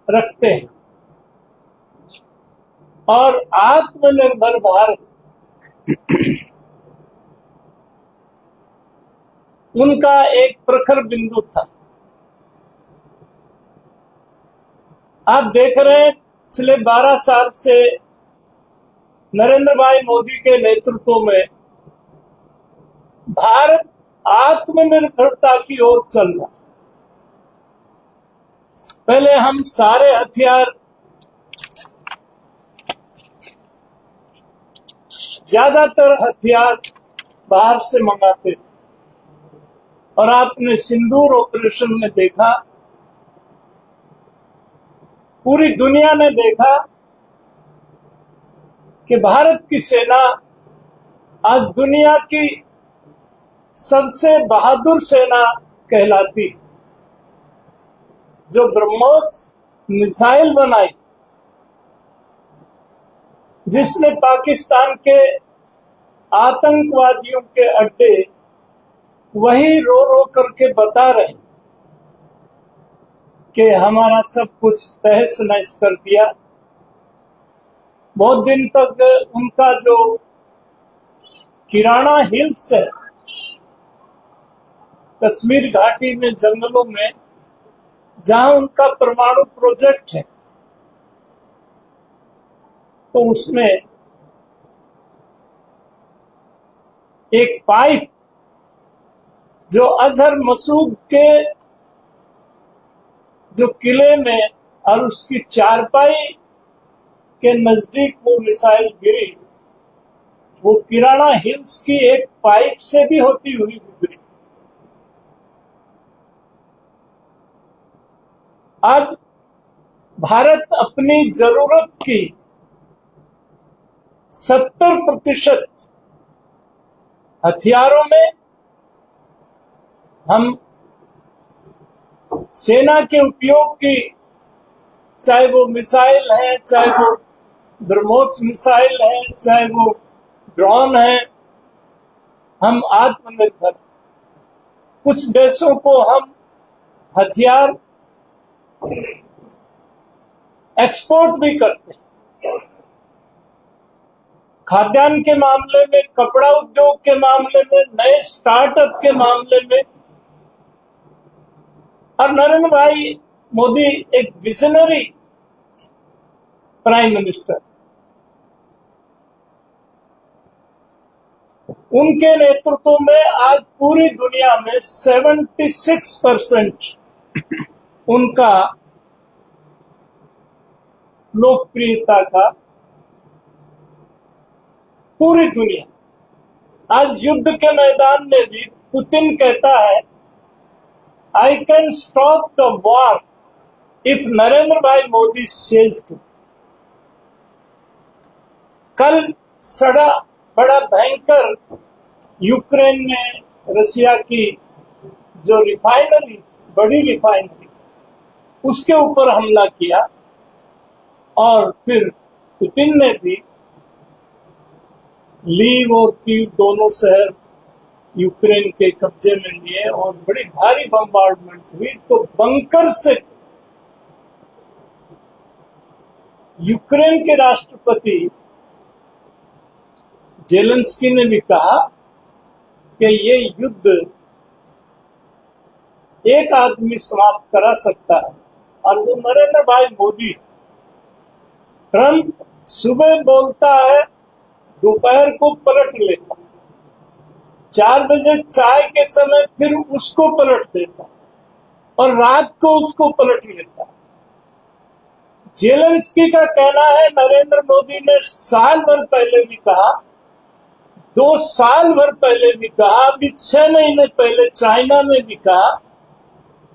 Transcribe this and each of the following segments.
रखते हैं और आत्मनिर्भर भारत उनका एक प्रखर बिंदु था। आप देख रहे हैं पिछले 12 साल से नरेंद्र भाई मोदी के नेतृत्व में भारत आत्मनिर्भरता की ओर चल रहा। पहले हम सारे हथियार, ज्यादातर हथियार बाहर से मंगाते थे और आपने सिंदूर ऑपरेशन में देखा, पूरी दुनिया ने देखा कि भारत की सेना आज दुनिया की सबसे बहादुर सेना कहलाती, जो ब्रह्मोस मिसाइल बनाई, जिसने पाकिस्तान के आतंकवादियों के अड्डे वही रो रो करके बता रहे कि हमारा सब कुछ तहस नहस कर दिया। बहुत दिन तक उनका जो किराना हिल्स है कश्मीर घाटी में जंगलों में, जहां उनका परमाणु प्रोजेक्ट है, तो उसमें एक पाइप जो अजहर मसूद के जो किले में और उसकी चारपाई के नजदीक वो मिसाइल गिरी, वो किराना हिल्स की एक पाइप से भी होती हुई गुजरी। आज भारत अपनी जरूरत की 70% हथियारों में हम सेना के उपयोग की, चाहे वो मिसाइल है, चाहे वो ब्रह्मोस मिसाइल है, चाहे वो ड्रोन है, हम आत्मनिर्भर। कुछ देशों को हम हथियार एक्सपोर्ट भी करते हैं, खाद्यान्न के मामले में, कपड़ा उद्योग के मामले में, नए स्टार्टअप के मामले में। और नरेंद्र भाई मोदी एक विजनरी प्राइम मिनिस्टर, उनके नेतृत्व में आज पूरी दुनिया में 76% उनका लोकप्रियता का, पूरी दुनिया। आज युद्ध के मैदान में भी पुतिन कहता है, I can stop the war if Narendra भाई मोदी says to। कल बड़ा भयंकर यूक्रेन में रशिया की जो रिफाइनरी, बड़ी रिफाइनरी, उसके ऊपर हमला किया और फिर पुतिन ने भी लीव और कीव दोनों शहर यूक्रेन के कब्जे में लिए और बड़ी भारी बम्बार्डमेंट हुई। तो बंकर से यूक्रेन के राष्ट्रपति जेलेंस्की ने भी कहा कि ये युद्ध एक आदमी समाप्त करा सकता है और वो नरेंद्र भाई मोदी। ट्रंप सुबह बोलता है, दोपहर को पलट लेता, 4 बजे चाय के समय फिर उसको पलट देता और रात को उसको पलट लेता। जेलेंस्की का कहना है, नरेंद्र मोदी ने साल भर पहले भी कहा, 2 साल भर पहले भी कहा, अभी 6 महीने पहले चाइना में भी कहा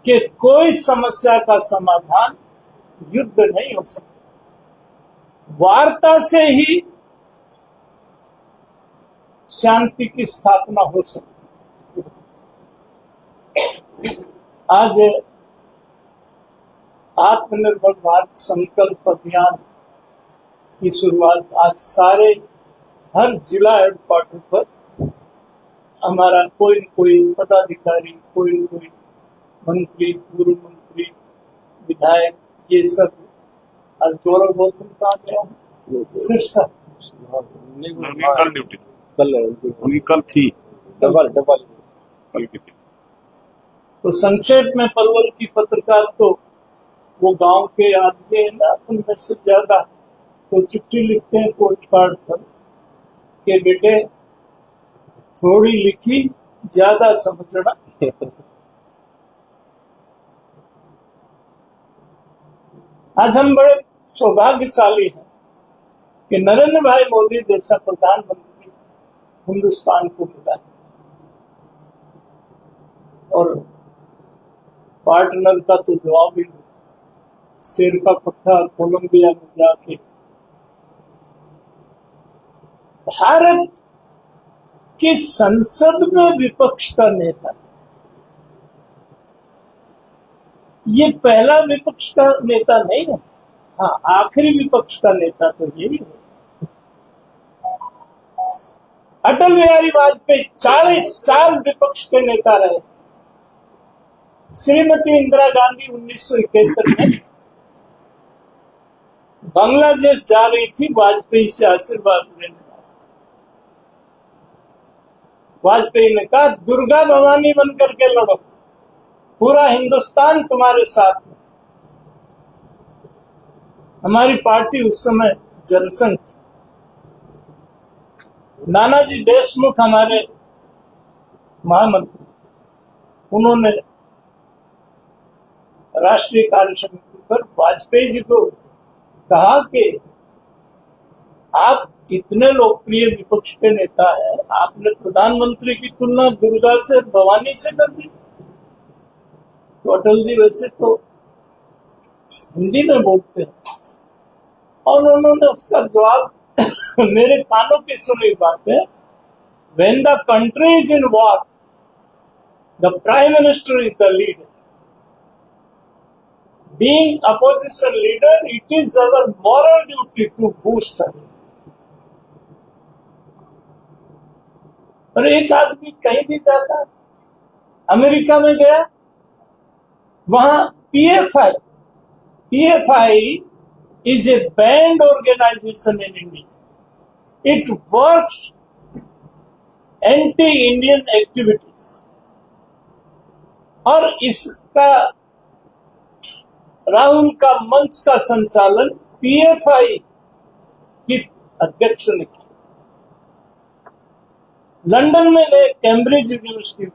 कि कोई समस्या का समाधान युद्ध नहीं हो सकता, वार्ता से ही शांति की स्थापना हो सकती। आज आत्मनिर्भर भारत संकल्प अभियान की शुरुआत आज हर जिला हेडक्वार्टर पर हमारा कोई न कोई पदाधिकारी, कोई न कोई मंत्री, पूर्व मंत्री, विधायक, ये सब आज गौरव गौतम कहाँ गया? सिरसा। कल ड्यूटी उनकी कल थी, कल की थी। तो संक्षेप में पलवल की पत्रकार तो वो गांव के आदमी है ना, अपन में से ज्यादा, तो चिट्ठी लिखते हैं पोस्ट कार्ड पर कि बेटे थोड़ी लिखी ज्यादा समझना। आज हम बड़े सौभाग्यशाली हैं कि नरेंद्र भाई मोदी जैसा प्रधानमंत्री हिंदुस्तान को मिला है, और पार्टनर का तो जवाब ही शेर का पट्टा कोलंबिया में जाके भारत की संसद में विपक्ष का नेता, ये पहला विपक्ष का नेता नहीं है। हाँ, आखिरी विपक्ष का नेता तो यही है। अटल बिहारी वाजपेयी 40 साल विपक्ष के नेता रहे। श्रीमती इंदिरा गांधी 1971 में बांग्लादेश जा रही थी वाजपेयी से आशीर्वाद लेने। वाजपेयी ने कहा दुर्गा भवानी बनकर के लड़ो, पूरा हिंदुस्तान तुम्हारे साथ है। हमारी पार्टी उस समय जनसंघ थी। नानाजी देशमुख हमारे महामंत्री, उन्होंने राष्ट्रीय कार्य समिति पर वाजपेयी जी को कहा कि आप कितने लोकप्रिय विपक्ष के नेता हैं, आपने प्रधानमंत्री की तुलना दुर्गा से भवानी से कर दी। तो अटल जी वैसे तो हिंदी में बोलते हैं, और उन्होंने उसका जवाब मेरे कानों की सुनी बात है, when the country is in war, the prime minister is the leader. Being opposition leader, it is our moral duty to boost her. और एक आदमी कहीं भी जाता है, अमेरिका में गया, वहां PFI is a banned organization in India. It works anti-Indian activities. और इसका राहुल का मंच का संचालन PFI की अध्यक्ष ने किया। लंदन में गए कैम्ब्रिज यूनिवर्सिटी,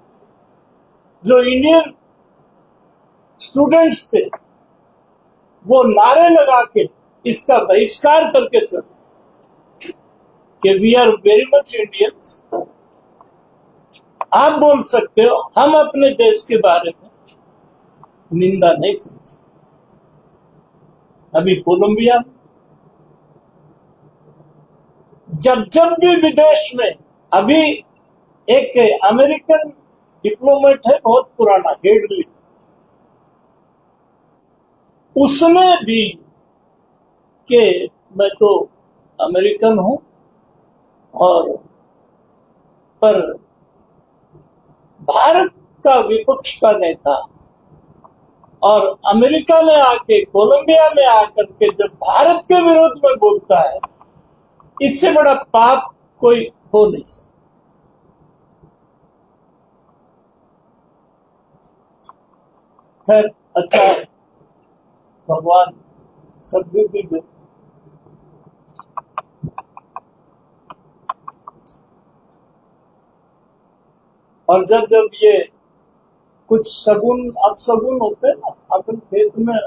जो इंडियन स्टूडेंट्स थे, वो नारे लगा के इसका बहिष्कार करके चले कि we are very much Indians. आप बोल सकते हो, हम अपने देश के बारे में निंदा नहीं सुन सकते। अभी कोलंबिया में जब भी विदेश में, अभी एक अमेरिकन डिप्लोमेट है बहुत पुराना, हेडली, उसने भी कि मैं तो अमेरिकन हूं, और पर भारत का विपक्ष का नेता और अमेरिका में आके, कोलंबिया में आकर के जब भारत के विरोध में बोलता है, इससे बड़ा पाप कोई हो नहीं सकता। खैर, अच्छा, भगवान सद्बुद्धि दे। और जब ये कुछ शगुन अपशगुन होते हैं ना, अपन खेत में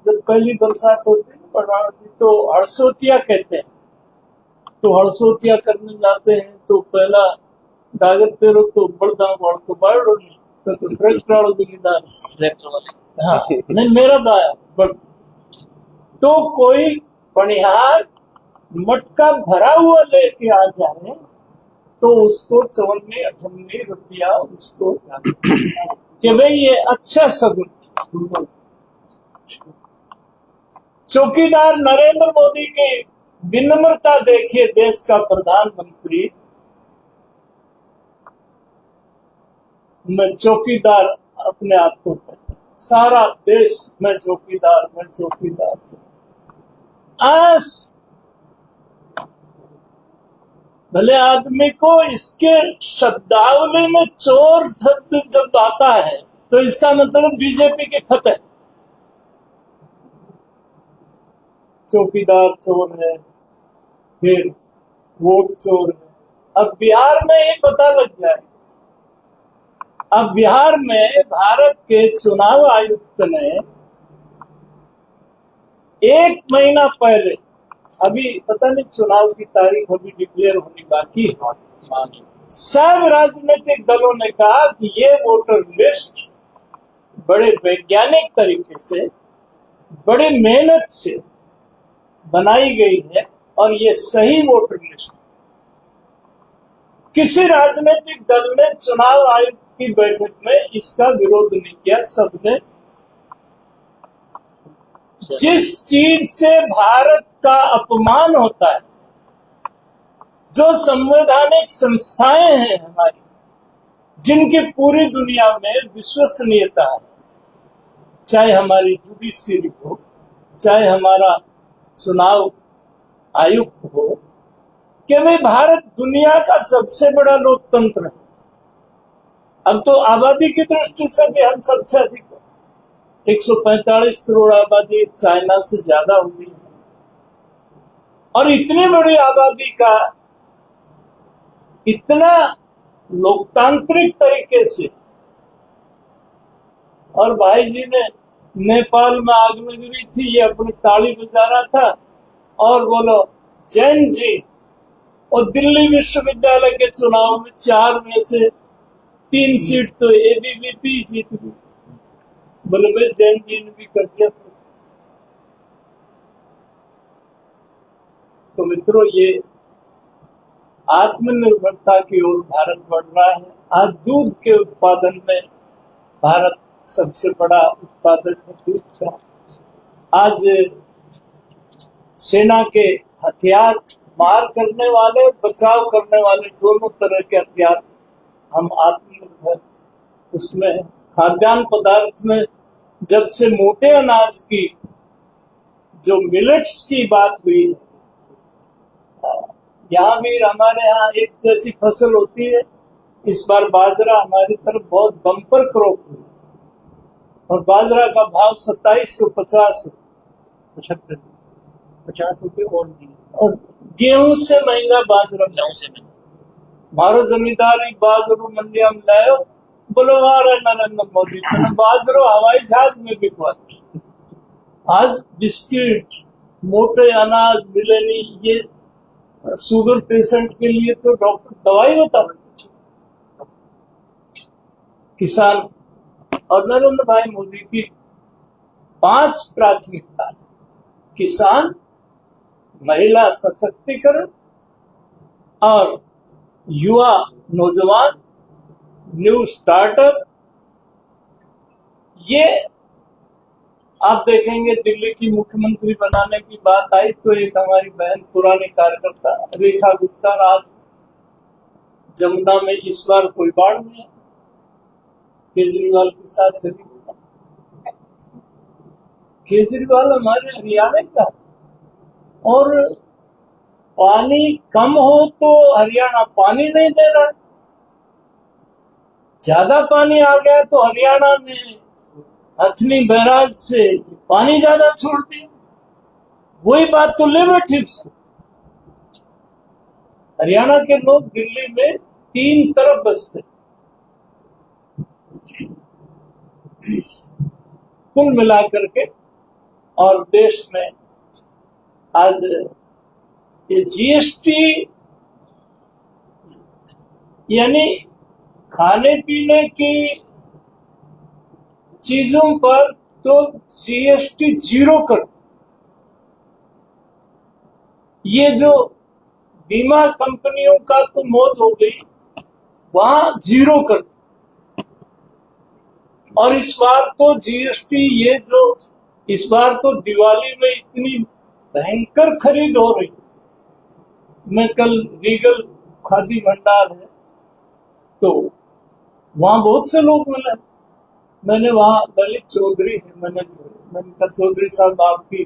जब पहली बरसात होती है तो हड़सोतिया कहते हैं, तो हड़सोतिया करने जाते हैं तो पहला कागज तेरो तो बड़दा बढ़ तो बाढ़ होगी, तो ट्रैक्टर वालों की निदान, ट्रैक्टर वाले, हाँ नहीं मेरा बाया बड़, तो कोई बनिहार मटका भरा हुआ लेके आ जाए तो उसको 54-58 रुपया उसको कि भाई ये अच्छा सगुन। चौकीदार नरेंद्र मोदी की विनम्रता देखिए, देश का प्रधानमंत्री, मैं चौकीदार अपने आप को कहता, सारा देश मैं चौकीदार। आस भले आदमी को इसके शब्दावली में चोर शब्द जब आता है तो इसका मतलब बीजेपी की फतह। चौकीदार चोर है, फिर वोट चोर है। अब बिहार में ही पता लग जाए। अब बिहार में भारत के चुनाव आयुक्त ने 1 महीना पहले, अभी पता नहीं चुनाव की तारीख अभी डिक्लेयर होनी बाकी है, सब राजनीतिक दलों ने कहा कि ये वोटर लिस्ट बड़े वैज्ञानिक तरीके से, बड़ी मेहनत से बनाई गई है और ये सही वोटर लिस्ट। किसी राजनीतिक दल ने चुनाव आयुक्त की बैठक में इसका विरोध नहीं किया। सबने जिस चीज से भारत का अपमान होता है, जो संवैधानिक संस्थाएं हैं हमारी, जिनकी पूरी दुनिया में विश्वसनीयता है, चाहे हमारी जुडिशियरी हो, चाहे हमारा चुनाव आयुक्त हो, कि भाई भारत दुनिया का सबसे बड़ा लोकतंत्र है। अब तो आबादी की दृष्टि से भी हम सबसे अधिक है। 145 करोड़ आबादी चाइना से ज्यादा हो गई है। और इतनी बड़ी आबादी का इतना लोकतांत्रिक तरीके से, और भाई जी ने नेपाल में आग लग रही थी, ये अपनी ताली बजा रहा था और बोलो जैन जी, और दिल्ली विश्वविद्यालय के चुनाव में 4 में से 3 सीट तो एबीवीपी जीत गई। बोले भाई जैन जी ने भी कर दिया। तो मित्रों, ये आत्मनिर्भरता की ओर भारत बढ़ रहा है। आज दूध के उत्पादन में भारत सबसे बड़ा उत्पादक है दूध का। आज सेना के हथियार, मार करने वाले, बचाव करने वाले, दोनों तरह के हथियार हम आत्मनिर्भर उसमें है। खाद्यान्न पदार्थ में जब से मोटे अनाज की, जो मिलेट्स की बात हुई है, यहाँ भी हमारे यहाँ एक जैसी फसल होती है। इस बार बाजरा हमारी तरफ बहुत बम्पर क्रॉप हुई और बाजरा का भाव 2750 50 रुपये और गेहूं से महंगा बाजरा। मारो जमींदारी बाजरो मंडिया में लायो, बोलो वाह नरेंद्र मोदी, बाजरो हवाई जहाज में बिकवा। आज बिस्किट, मोटे अनाज मिले नहीं। ये शुगर पेशेंट के लिए तो डॉक्टर दवाई बता रहे। किसान और नरेंद्र भाई मोदी की 5 प्राथमिकता है: किसान, महिला सशक्तिकरण और युवा नौजवान, न्यू स्टार्टअप। ये आप देखेंगे दिल्ली की मुख्यमंत्री बनाने की बात आई तो एक हमारी बहन, पुरानी कार्यकर्ता रेखा गुप्ता, आज जमुना में इस बार कोई बाढ़ नहीं है, केजरीवाल के साथ चली गई। केजरीवाल हमारे हरियाणा का, और पानी कम हो तो हरियाणा पानी नहीं दे रहा, ज्यादा पानी आ गया तो हरियाणा में हथनी बैराज से पानी ज्यादा छोड़ दिया। वही बात तो ले बैठी उसको। हरियाणा के लोग दिल्ली में 3 तरफ बसते। कुल मिलाकर के और देश में आज ये जीएसटी, यानी खाने पीने की चीजों पर तो जीएसटी 0 कर, ये जो बीमा कंपनियों का तो मौत हो गई, वहां 0 कर। और इस बार तो जीएसटी, ये जो इस बार तो दिवाली में इतनी भयंकर खरीद हो रही। मैं कल रीगल खादी भंडार है तो वहां बहुत से लोग मिले। मैंने वहां ललित चौधरी है, मैंने कहा चौधरी साहब आपकी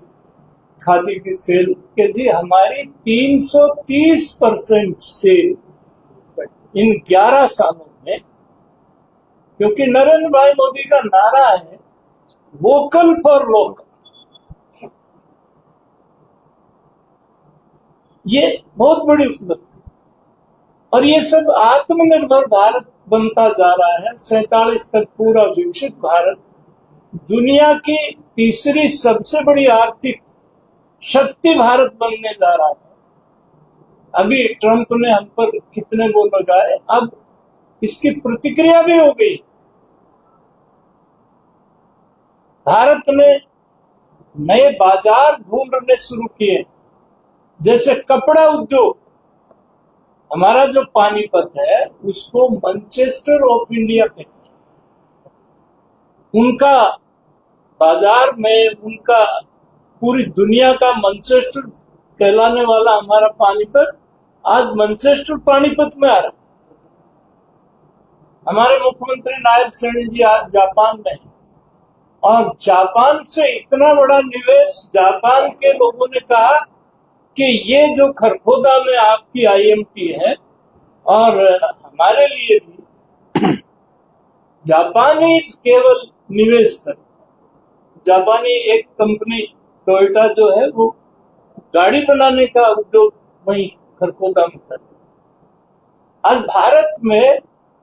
खादी की सेल के जी हमारी 330% सेल इन 11 सालों में, क्योंकि नरेंद्र भाई मोदी का नारा है वोकल फॉर लोकल। ये बहुत बड़ी उपलब्धि, और ये सब आत्मनिर्भर भारत बनता जा रहा है। 47 तक पूरा विकसित भारत, दुनिया की तीसरी सबसे बड़ी आर्थिक शक्ति भारत बनने जा रहा है। अभी ट्रंप ने हम पर कितने वो लगाए, अब इसकी प्रतिक्रिया भी हो गई। भारत ने नए बाजार ढूंढने शुरू किए, जैसे कपड़ा उद्योग। हमारा जो पानीपत है उसको मैनचेस्टर ऑफ इंडिया कहते हैं। उनका बाजार में, उनका पूरी दुनिया का मैनचेस्टर कहलाने वाला हमारा पानीपत आज मैनचेस्टर पानीपत में आ रहा है। हमारे मुख्यमंत्री नायब सेन जी आज जापान में हैं, और जापान से इतना बड़ा निवेश, जापान के लोगों ने कहा कि ये जो खरखोदा में आपकी आईएमटी है, और हमारे लिए भी जापानी केवल निवेश कर, जापानी एक कंपनी टोयोटा जो है वो गाड़ी बनाने का उद्योग वही खरखोदा में कर। आज भारत में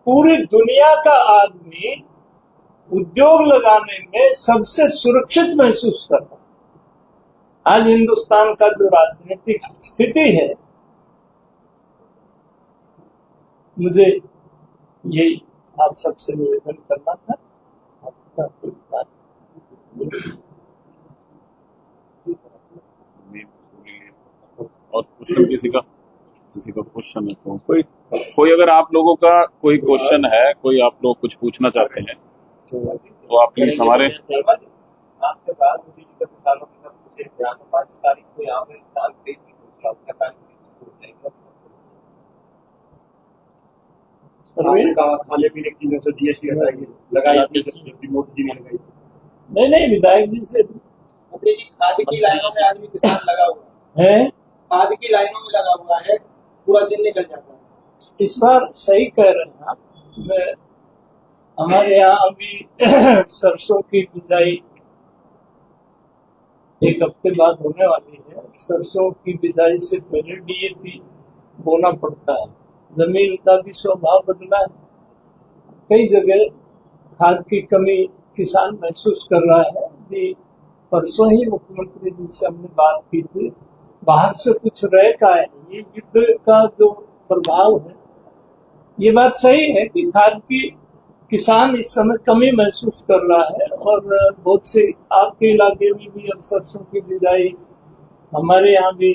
पूरी दुनिया का आदमी उद्योग लगाने में सबसे सुरक्षित महसूस करता है। आज हिंदुस्तान का जो राजनीतिक स्थिति है, मुझे यही आप सबसे निवेदन करना था। आपका कोई बात और क्वेश्चन किसी का क्वेश्चन है तो कोई अगर आप लोगों का कोई क्वेश्चन है, कोई आप लोग कुछ पूछना चाहते हैं तो आप प्लीज हमारे आपके बाद सालों की 5 तारीख को यहाँ पे खाने पीने की जीएसटी लगाई, मोदी जी ने लगाई। नहीं, विधायक जी से खाद की लाइनों में आदमी किसान लगा हुआ है, खाद की लाइनों में लगा हुआ है, पूरा दिन निकल जाता है। इस बार सही कह रहे हैं आप। हमारे यहाँ अभी सरसों की बिजाई एक हफ्ते बाद होने वाली है। सरसों की बिजाई से पहले डीएपी बोना पड़ता है। जमीन का भी स्वभाव बदला है। कई जगह खाद की कमी किसान महसूस कर रहा है। अभी परसों ही मुख्यमंत्री जी से हमने बात की थी, बाहर से कुछ रह का है। ये युद्ध का जो प्रभाव है, ये बात सही है कि खाद की किसान इस समय कमी महसूस कर रहा है। और बहुत से आपके इलाके में भी अब सरसों की बिजाई, हमारे यहाँ भी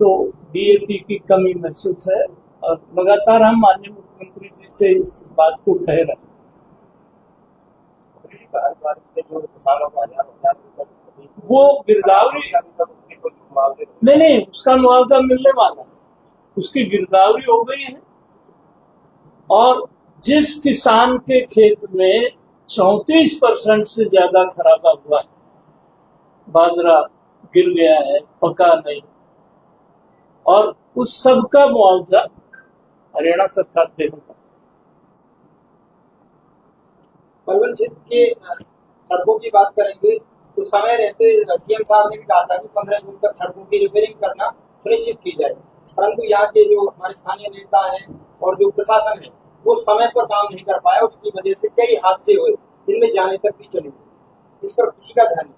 तो डीएपी की कमी महसूस है। और लगातार हम माननीय मुख्यमंत्री जी से इस बात को कह रहे हैं। वो गिरदावरी नहीं, उसका मुआवजा मिलने वाला है, उसकी गिरदावरी हो गई है। और जिस किसान के खेत में 34% से ज्यादा खराबा हुआ है, बाजरा गिर गया है, पका नहीं, और उस सब का मुआवजा हरियाणा सरकार देगा। पलवल क्षेत्र के सड़कों की बात करेंगे तो समय रहते सीएम साहब ने भी कहा था कि 15 जून तक सड़कों की रिपेयरिंग करना सुनिश्चित की जाए, परंतु यहाँ के जो हमारे स्थानीय नेता हैं और जो प्रशासन है वो समय पर काम नहीं कर पाया। उसकी वजह से कई हादसे हुए, जिनमें जाने तक भी चली। इस पर किसी का ध्यान नहीं।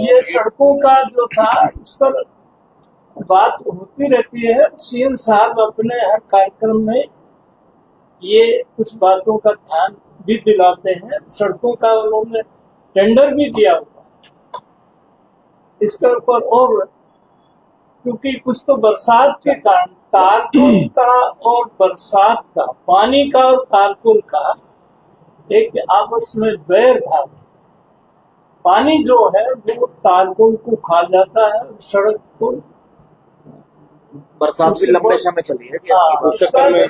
ये सड़कों का जो था, इस पर बात होती रहती है। सीएम साहब अपने हर कार्यक्रम में ये कुछ बातों का ध्यान भी दिलाते हैं। सड़कों का उन्होंने टेंडर भी दिया हुआ इसके ऊपर। और क्योंकि कुछ तो बरसात के कारण तारकोल का और बरसात का, पानी का और तारकोल का एक आपस में बैर था। पानी जो है वो तारकोल को खा जाता है, सड़क को। बरसात भी लंबे समय चली है। उस चक्कर में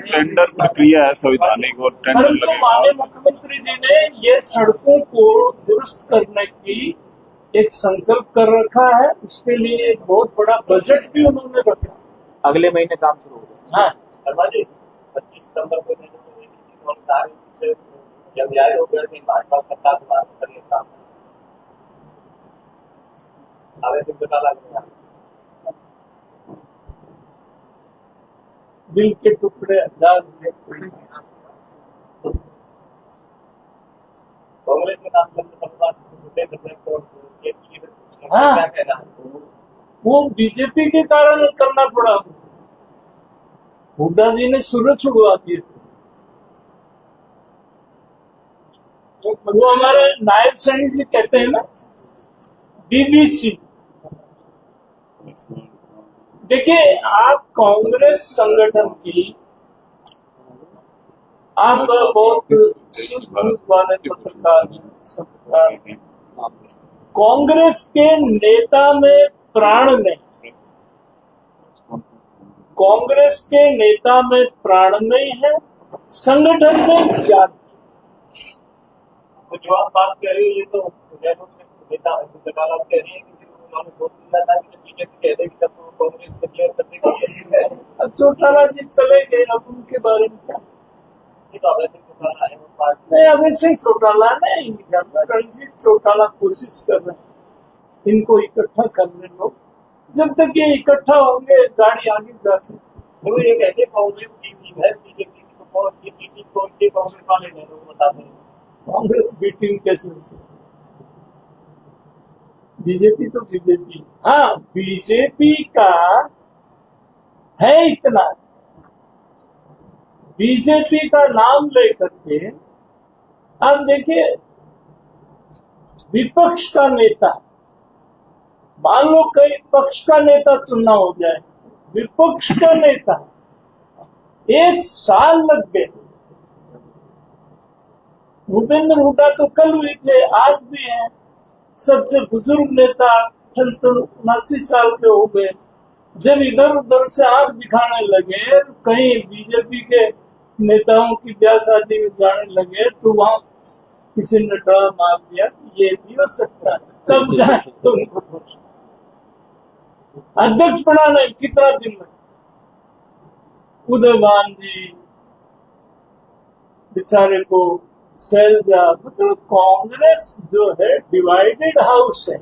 टेंडर प्रक्रिया है संवैधानिक, और टेंडर लगे। माननीय मुख्यमंत्री जी ने ये सड़कों को दुरुस्त करने की एक संकल्प कर रखा है, उसके लिए एक बहुत बड़ा बजट भी उन्होंने रखा। अगले महीने काम शुरू होगा। हाँ, शर्मा जी 25 सितंबर को जब जाहिर हो गया कि भाजपा सत्ता दोबारा करेगी काम आवेदन पता लगा दिल के टुकड़े हजार कांग्रेस में काम करते हाँ। क्या कहना है? वो बीजेपी के कारण करना पड़ा। हुड्डा जी ने शुरू छुड़वा दिए थे। वो हमारे नायब सैनी जी कहते हैं ना, बीबीसी। देखिए, आप कांग्रेस संगठन की आप बहुत वाले पत्रकार हैं। कांग्रेस के नेता में प्राण नहीं, कांग्रेस के नेता में प्राण नहीं है, संगठन में जान। तो जो आप बात कर रही है ये तो नेता कह रही है कि उन्होंने बहुत था कि बीजेपी कह देगी तब तो कांग्रेस को क्लियर करने की। अब चौटाला जी चले गए, अब उनके बारे में क्या? तो अवैध चौटाला है वो पार्टी नहीं, अभी से चौटाला नहीं निकलता। रणजीत चौटाला कोशिश कर रहे हैं इनको इकट्ठा करने लो। जब तक ये इकट्ठा होंगे गाड़ी आगे जा सकती। वो ये कहते हैं कांग्रेस की टीम है बीजेपी की, तो कौन सी टीम कौन सी कांग्रेस वाले हैं लोग बताते हैं। कांग्रेस की टीम कैसे हो सकती? बीजेपी तो बीजेपी। हाँ, बीजेपी का है इतना, बीजेपी का नाम लेकर के अब देखिए, विपक्ष का नेता, मान लो कई पक्ष का नेता चुनना हो जाए, विपक्ष का नेता 1 साल लग गए। भूपेंद्र हुड्डा तो कल हुए थे, आज भी हैं। सबसे बुजुर्ग नेता 78-79 साल के हो गए। जब इधर उधर से आंख दिखाने लगे, कहीं बीजेपी के नेताओं की ब्याह शादी में जाने लगे, तो वहां किसी ने डरा मार दिया कि ये भी हो सकता है। तब जाए तो उनको अध्यक्ष बनाने कितना दिन लगे। उदयवान जी बेचारे को, शैलजा, मतलब कांग्रेस जो है डिवाइडेड हाउस है।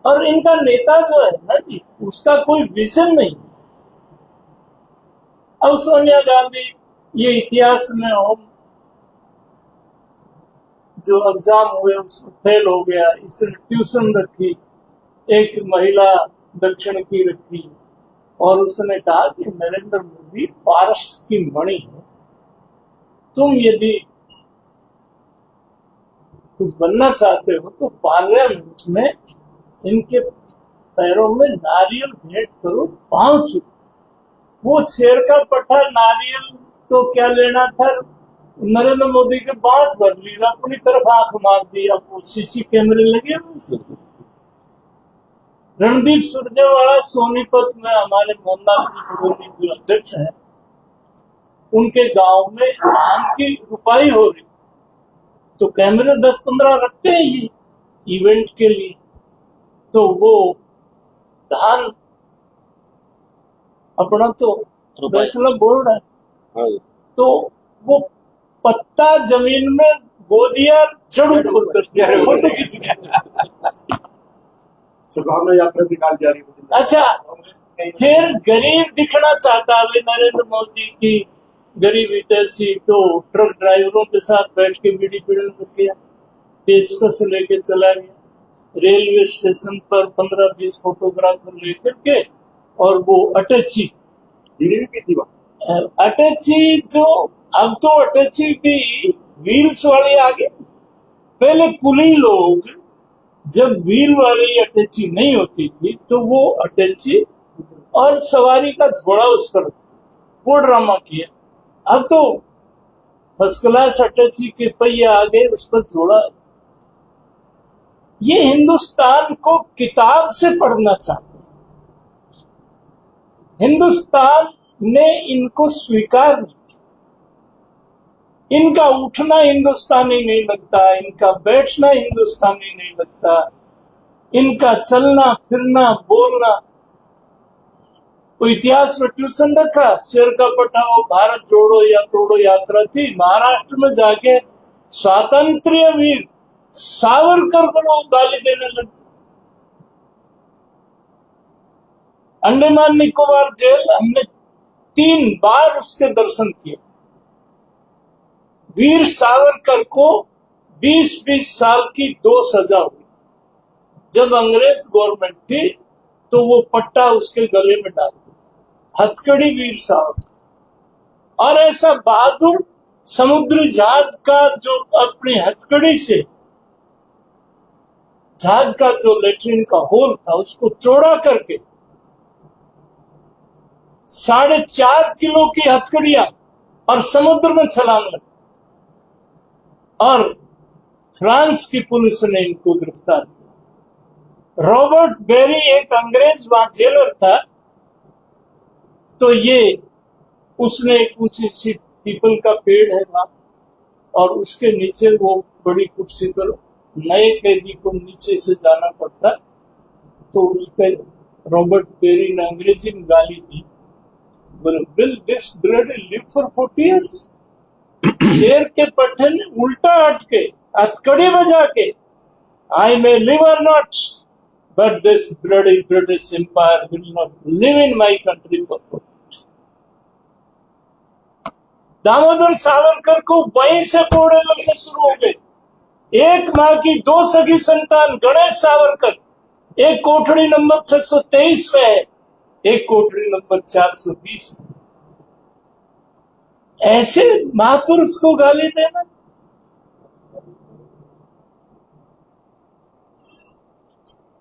और इनका नेता जो है ना जी, उसका कोई विजन नहीं। अब सोनिया गांधी ये इतिहास में हम जो एग्जाम हुए उसमें फेल हो गया, इसने ट्यूशन रखी, एक महिला दक्षिण की रखी, और उसने कहा कि नरेंद्र मोदी पारस की मणि है, तुम यदि कुछ बनना चाहते हो तो पार्लियामेंट में इनके पैरों में नारियल भेंट करो, पांव छू। वो शेर का पट्टा नारियल तो क्या लेना था, नरेंद्र मोदी के बात भर ली, अपनी तरफ आंख मार दी। अब वो सीसी कैमरे लगे हुए। रणदीप सुरजेवाला सोनीपत में हमारे मोहनदास की कॉलोनी जो अध्यक्ष हैं, उनके गांव में धान की रुपाई हो रही, तो कैमरे 10-15 रखते हैं ये इवेंट के लिए। तो वो धान अपना तो फैसला बोर्ड है, तो वो पत्ता जमीन में बो दिया, जड़ ऊपर कर दिया, फोटो खींच गया। शुभकामना यात्रा निकाल जारी। अच्छा, फिर गरीब दिखना चाहता है नरेंद्र मोदी की गरीबी तैसी, तो ट्रक ड्राइवरों के साथ बैठ के बीड़ी पीड़न कर गया, पेचकस लेके चला गया रेलवे स्टेशन पर 15-20 फोटोग्राफर लेकर के, और वो अटैची अटैची जो अब तो अटैची भी व्हील्स वाली आ गई। पहले कुली लोग जब व्हील वाली अटैची नहीं होती थी तो वो अटैची और सवारी का घोड़ा उस पर, वो ड्रामा किया। अब तो फर्स्ट क्लास अटैची के पहिए आ गए, उस पर घोड़ा। ये हिंदुस्तान को किताब से पढ़ना चाहते हैं, हिंदुस्तान ने इनको स्वीकार नहीं किया। इनका उठना हिंदुस्तानी नहीं लगता, इनका बैठना हिंदुस्तानी नहीं लगता, इनका चलना फिरना बोलना। कोई इतिहास में ट्यूशन रखा, शेर का पटाओ, भारत जोड़ो या तोड़ो यात्रा थी। महाराष्ट्र में जाके स्वातंत्र्य वीर सावरकर को लोग गाली देने लगे। अंडमान निकोबार जेल हमने 3 बार उसके दर्शन किए। वीर सावरकर को 20-20 साल की 2 सजा हुई। जब अंग्रेज गवर्नमेंट थी तो वो पट्टा उसके गले में डाल दिया, हथकड़ी वीर सावरकर। और ऐसा बहादुर समुद्री जहाज का जो अपनी हथकड़ी से जहाज का जो लेट्रिन का होल था उसको चौड़ा करके 4.5 किलो की हथकड़ियां और समुद्र में छलांग लगी। और फ्रांस की पुलिस ने इनको गिरफ्तार किया। रॉबर्ट बेरी एक अंग्रेज वहां जेलर था, तो ये उसने एक ऊंची सी पीपल का पेड़ है वहां, और उसके नीचे वो बड़ी कुर्सी पर नए कैदी को नीचे से जाना पड़ता, तो उसके रॉबर्ट बेरी ने अंग्रेजी में गाली दी, will this bloody live for 40 years? शेर के पट्टे ने उल्टा हट के हथकड़ी बजा के, आई मे लिव और not but this bloody British empire will not live in my country for 40 years। Damodar Savarkar को वहीं से कोड़े लगने शुरू हो गए। एक माँ की 2 सगी संतान गणेश सावरकर एक कोठड़ी नंबर 623 में है, एक कोठड़ी नंबर 420 में। ऐसे महापुरुष को गाली देना।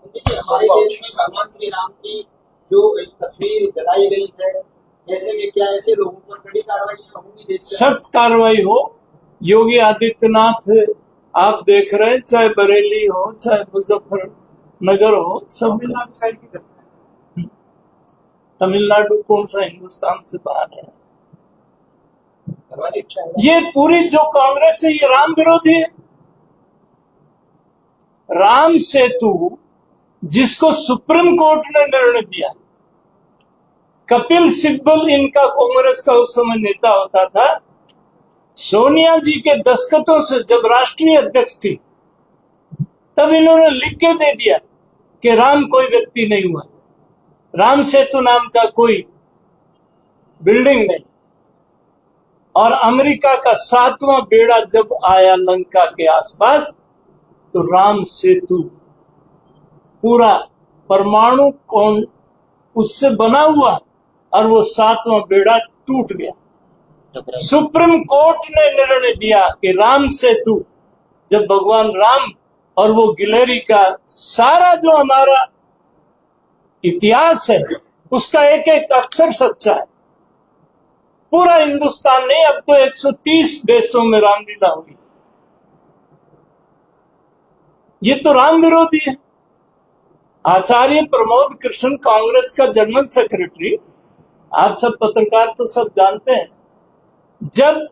देखिए, हमारे देश में भगवान श्री राम की जो एक तस्वीर जलाई गई है, ऐसे में क्या ऐसे लोगों पर कड़ी कार्रवाई होगी? देश में सख्त कार्रवाई हो। योगी आदित्यनाथ आप देख रहे हैं, चाहे बरेली हो चाहे मुजफ्फरनगर हो, सब मिला साइड की करते हैं। तमिलनाडु कौन सा हिंदुस्तान से बाहर है? ये पूरी जो कांग्रेस है ये राम विरोधी है। राम सेतु जिसको सुप्रीम कोर्ट ने निर्णय दिया, कपिल सिब्बल इनका कांग्रेस का उस समय नेता होता था, सोनिया जी के दस्तखतों से जब राष्ट्रीय अध्यक्ष थी तब इन्होंने लिख के दे दिया कि राम कोई व्यक्ति नहीं हुआ, राम सेतु नाम का कोई बिल्डिंग नहीं। और अमेरिका का 7वां बेड़ा जब आया लंका के आसपास, तो राम सेतु पूरा परमाणु कौन उससे बना हुआ, और वो 7वां बेड़ा टूट गया। सुप्रीम कोर्ट ने निर्णय दिया कि राम सेतु, जब भगवान राम और वो गिलहरी का सारा जो हमारा इतिहास है उसका एक एक अक्षर सच्चा है। पूरा हिंदुस्तान नहीं, अब तो 130 देशों में रामलीला हुई। ये तो राम विरोधी है। आचार्य प्रमोद कृष्ण कांग्रेस का जनरल सेक्रेटरी, आप सब पत्रकार तो सब जानते हैं, जब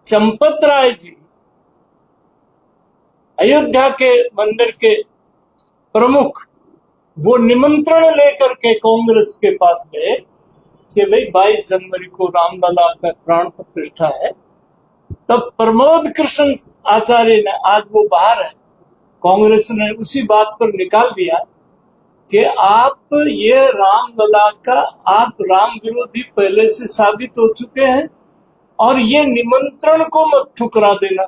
चंपत राय जी अयोध्या के मंदिर के प्रमुख वो निमंत्रण लेकर के कांग्रेस के पास गए कि भाई 22 जनवरी को रामलला का प्राण प्रतिष्ठा है, तब प्रमोद कृष्ण आचार्य ने, आज वो बाहर है, कांग्रेस ने उसी बात पर निकाल दिया कि आप ये रामलला का आप राम विरोधी पहले से साबित हो चुके हैं, और ये निमंत्रण को मत ठुकरा देना।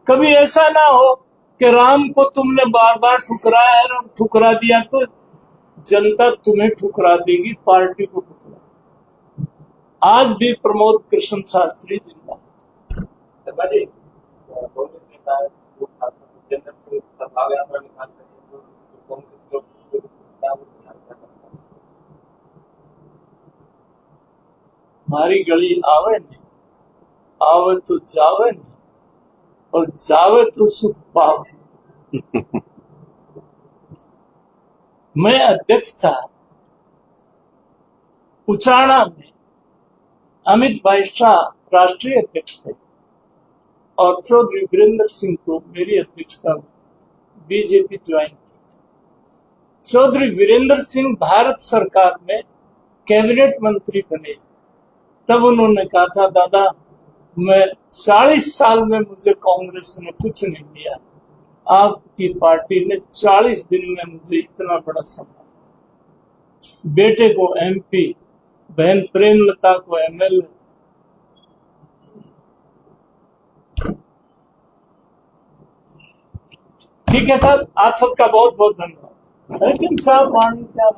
कभी ऐसा ना हो कि राम को तुमने बार बार ठुकराया है और ठुकरा दिया तो जनता तुम्हें ठुकरा देगी, पार्टी को ठुकरा। आज भी प्रमोद कृष्ण शास्त्री जिंदा। कांग्रेस नेता है, वो के अंदर से सद्भाव यात्रा निकाल रहे हैं, तो कांग्रेस लोग हमारी गली आवे नहीं, आवे तो जावे नहीं, और जावे तो सुख पावे। मैं अध्यक्ष था उचाणा में, अमित भाई शाह राष्ट्रीय अध्यक्ष थे। और चौधरी वीरेंद्र सिंह को मेरी अध्यक्षता में बीजेपी ज्वाइन की थी। चौधरी वीरेंद्र सिंह भारत सरकार में कैबिनेट मंत्री बने। तब उन्होंने कहा था, दादा मैं 40 साल में मुझे कांग्रेस ने कुछ नहीं दिया, आपकी पार्टी ने 40 दिन में मुझे इतना बड़ा सम्मान। बेटे को एमपी, बहन प्रेमलता को एमएलए। ठीक है साहब, आप सबका बहुत बहुत धन्यवाद। लेकिन साहब पानी क्या